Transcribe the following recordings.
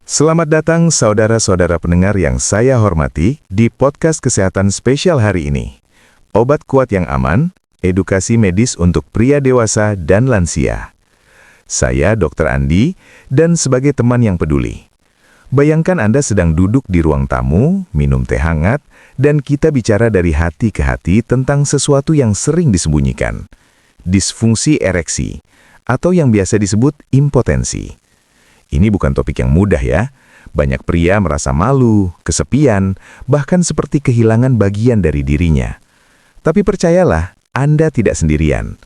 Selamat datang saudara-saudara pendengar yang saya hormati di podcast kesehatan spesial hari ini. Obat kuat yang aman, edukasi medis untuk pria dewasa dan lansia. Saya Dr. Andi dan sebagai teman yang peduli. Bayangkan Anda sedang duduk di ruang tamu, minum teh hangat, dan kita bicara dari hati ke hati tentang sesuatu yang sering disembunyikan. Disfungsi ereksi, atau yang biasa disebut impotensi. Ini bukan topik yang mudah ya. Banyak pria merasa malu, kesepian, bahkan seperti kehilangan bagian dari dirinya. Tapi percayalah, Anda tidak sendirian.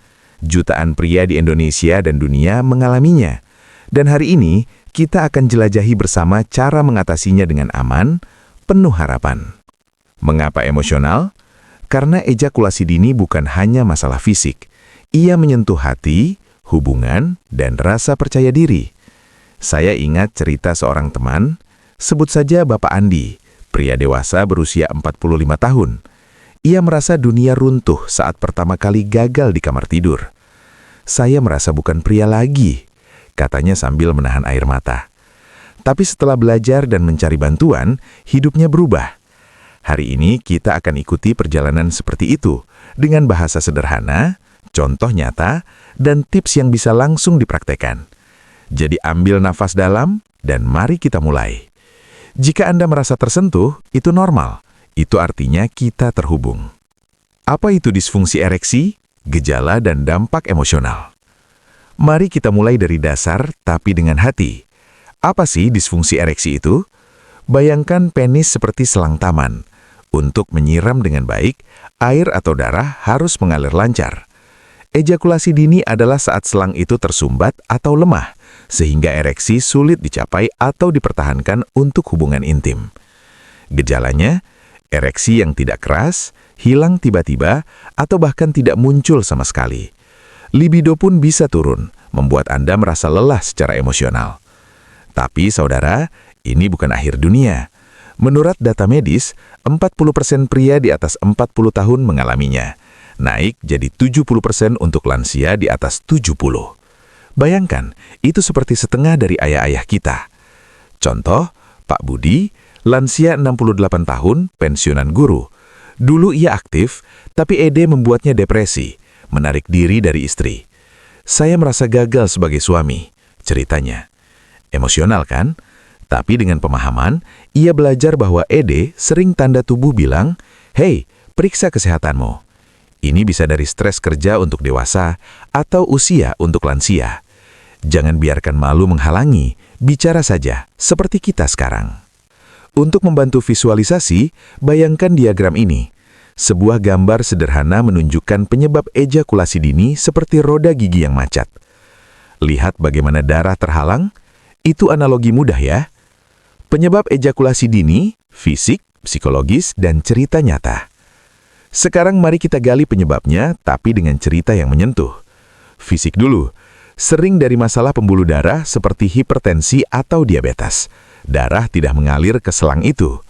Jutaan pria di Indonesia dan dunia mengalaminya. Dan hari ini, kita akan jelajahi bersama cara mengatasinya dengan aman, penuh harapan. Mengapa emosional? Karena ejakulasi dini bukan hanya masalah fisik. Ia menyentuh hati, hubungan, dan rasa percaya diri. Saya ingat cerita seorang teman, sebut saja Bapak Andi, pria dewasa berusia 45 tahun. Ia merasa dunia runtuh saat pertama kali gagal di kamar tidur. Saya merasa bukan pria lagi, katanya sambil menahan air mata. Tapi setelah belajar dan mencari bantuan, hidupnya berubah. Hari ini kita akan ikuti perjalanan seperti itu, dengan bahasa sederhana, contoh nyata, dan tips yang bisa langsung dipraktekkan. Jadi ambil nafas dalam, dan mari kita mulai. Jika Anda merasa tersentuh, itu normal. Itu artinya kita terhubung. Apa itu disfungsi ereksi? Gejala dan dampak emosional. Mari kita mulai dari dasar, tapi dengan hati. Apa sih disfungsi ereksi itu? Bayangkan penis seperti selang taman. Untuk menyiram dengan baik, air atau darah harus mengalir lancar. Ejakulasi dini adalah saat selang itu tersumbat atau lemah, sehingga ereksi sulit dicapai atau dipertahankan untuk hubungan intim. Gejalanya, ereksi yang tidak keras, hilang tiba-tiba, atau bahkan tidak muncul sama sekali. Libido pun bisa turun, membuat Anda merasa lelah secara emosional. Tapi saudara, ini bukan akhir dunia. Menurut data medis, 40% pria di atas 40 tahun mengalaminya. Naik jadi 70% untuk lansia di atas 70. Bayangkan, itu seperti setengah dari ayah-ayah kita. Contoh, Pak Budi, lansia 68 tahun, pensiunan guru. Dulu ia aktif, tapi ED membuatnya depresi, menarik diri dari istri. Saya merasa gagal sebagai suami, ceritanya. Emosional kan? Tapi dengan pemahaman, ia belajar bahwa ED sering tanda tubuh bilang, "Hei, periksa kesehatanmu." Ini bisa dari stres kerja untuk dewasa atau usia untuk lansia. Jangan biarkan malu menghalangi, bicara saja, seperti kita sekarang. Untuk membantu visualisasi, bayangkan diagram ini. Sebuah gambar sederhana menunjukkan penyebab ejakulasi dini seperti roda gigi yang macet. Lihat bagaimana darah terhalang? Itu analogi mudah ya. Penyebab ejakulasi dini, fisik, psikologis, dan cerita nyata. Sekarang mari kita gali penyebabnya, tapi dengan cerita yang menyentuh. Fisik dulu. Sering dari masalah pembuluh darah seperti hipertensi atau diabetes. Darah tidak mengalir ke selang itu.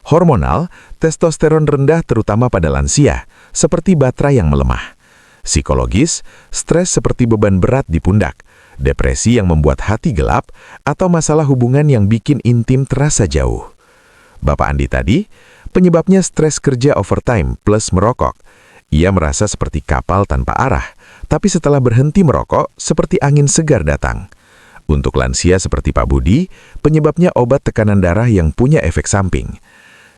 Hormonal, testosteron rendah terutama pada lansia, seperti baterai yang melemah. Psikologis, stres seperti beban berat di pundak, depresi yang membuat hati gelap, atau masalah hubungan yang bikin intim terasa jauh. Bapak Andi tadi, penyebabnya stres kerja overtime plus merokok. Ia merasa seperti kapal tanpa arah, tapi setelah berhenti merokok, seperti angin segar datang. Untuk lansia seperti Pak Budi, penyebabnya obat tekanan darah yang punya efek samping.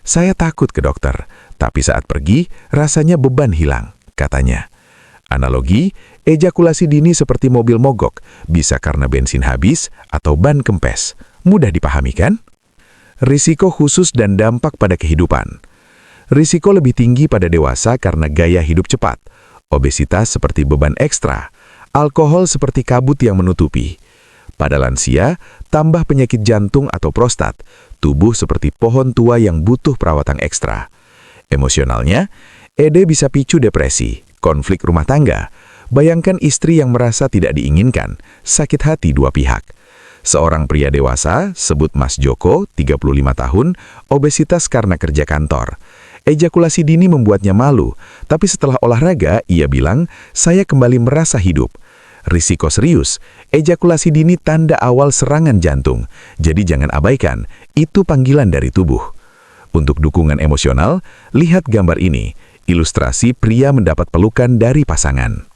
Saya takut ke dokter, tapi saat pergi, rasanya beban hilang, katanya. Analogi, ejakulasi dini seperti mobil mogok, bisa karena bensin habis atau ban kempes. Mudah dipahami kan? Risiko khusus dan dampak pada kehidupan. Risiko lebih tinggi pada dewasa karena gaya hidup cepat, obesitas seperti beban ekstra, alkohol seperti kabut yang menutupi. Pada lansia, tambah penyakit jantung atau prostat, tubuh seperti pohon tua yang butuh perawatan ekstra. Emosionalnya, ED bisa picu depresi, konflik rumah tangga. Bayangkan istri yang merasa tidak diinginkan, sakit hati dua pihak. Seorang pria dewasa, sebut Mas Joko, 35 tahun, obesitas karena kerja kantor. Ejakulasi dini membuatnya malu, tapi setelah olahraga, ia bilang, "Saya kembali merasa hidup." Risiko serius, ejakulasi dini tanda awal serangan jantung, jadi jangan abaikan, itu panggilan dari tubuh. Untuk dukungan emosional, lihat gambar ini, ilustrasi pria mendapat pelukan dari pasangan.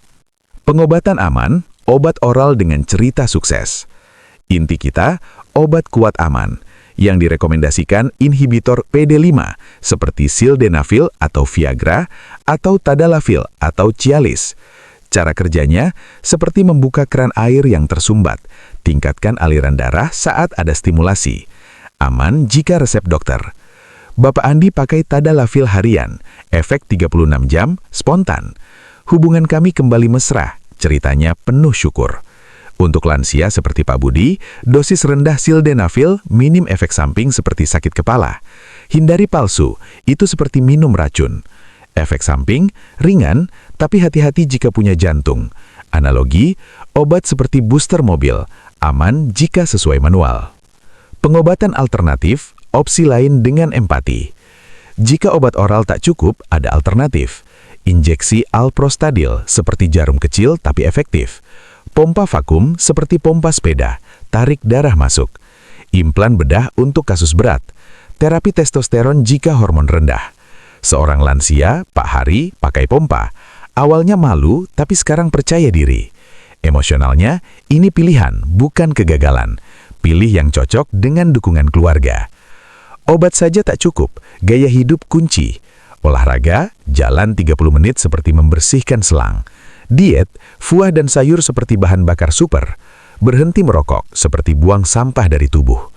Pengobatan aman, obat oral dengan cerita sukses. Inti kita, obat kuat aman, yang direkomendasikan inhibitor PD5 seperti sildenafil atau Viagra, atau tadalafil atau Cialis. Cara kerjanya seperti membuka keran air yang tersumbat, tingkatkan aliran darah saat ada stimulasi. Aman jika resep dokter. Bapak Andi pakai tadalafil harian, efek 36 jam, spontan. Hubungan kami kembali mesra, ceritanya penuh syukur. Untuk lansia seperti Pak Budi, dosis rendah sildenafil minim efek samping seperti sakit kepala. Hindari palsu, itu seperti minum racun. Efek samping ringan, tapi hati-hati jika punya jantung. Analogi, obat seperti booster mobil, aman jika sesuai manual. Pengobatan alternatif, opsi lain dengan empati. Jika obat oral tak cukup, ada alternatif. Injeksi alprostadil seperti jarum kecil tapi efektif. Pompa vakum seperti pompa sepeda, tarik darah masuk. Implan bedah untuk kasus berat. Terapi testosteron jika hormon rendah. Seorang lansia, Pak Hari, pakai pompa. Awalnya malu, tapi sekarang percaya diri. Emosionalnya, ini pilihan, bukan kegagalan. Pilih yang cocok dengan dukungan keluarga. Obat saja tak cukup, gaya hidup kunci. Olahraga, jalan 30 menit seperti membersihkan selang. Diet, buah dan sayur seperti bahan bakar super. Berhenti merokok, seperti buang sampah dari tubuh.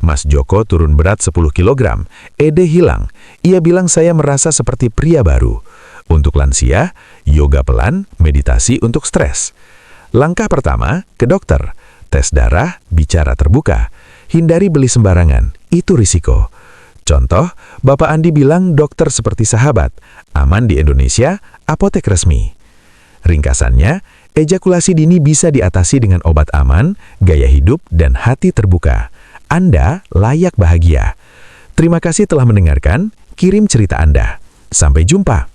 Mas Joko turun berat 10 kg, Ede hilang. Ia bilang saya merasa seperti pria baru. Untuk lansia, yoga pelan, meditasi untuk stres. Langkah pertama, ke dokter. Tes darah, bicara terbuka. Hindari beli sembarangan, itu risiko. Contoh, Bapak Andi bilang dokter seperti sahabat. Aman di Indonesia, apotek resmi. Ringkasannya, ejakulasi dini bisa diatasi dengan obat aman, gaya hidup, dan hati terbuka. Anda layak bahagia. Terima kasih telah mendengarkan, kirim cerita Anda. Sampai jumpa.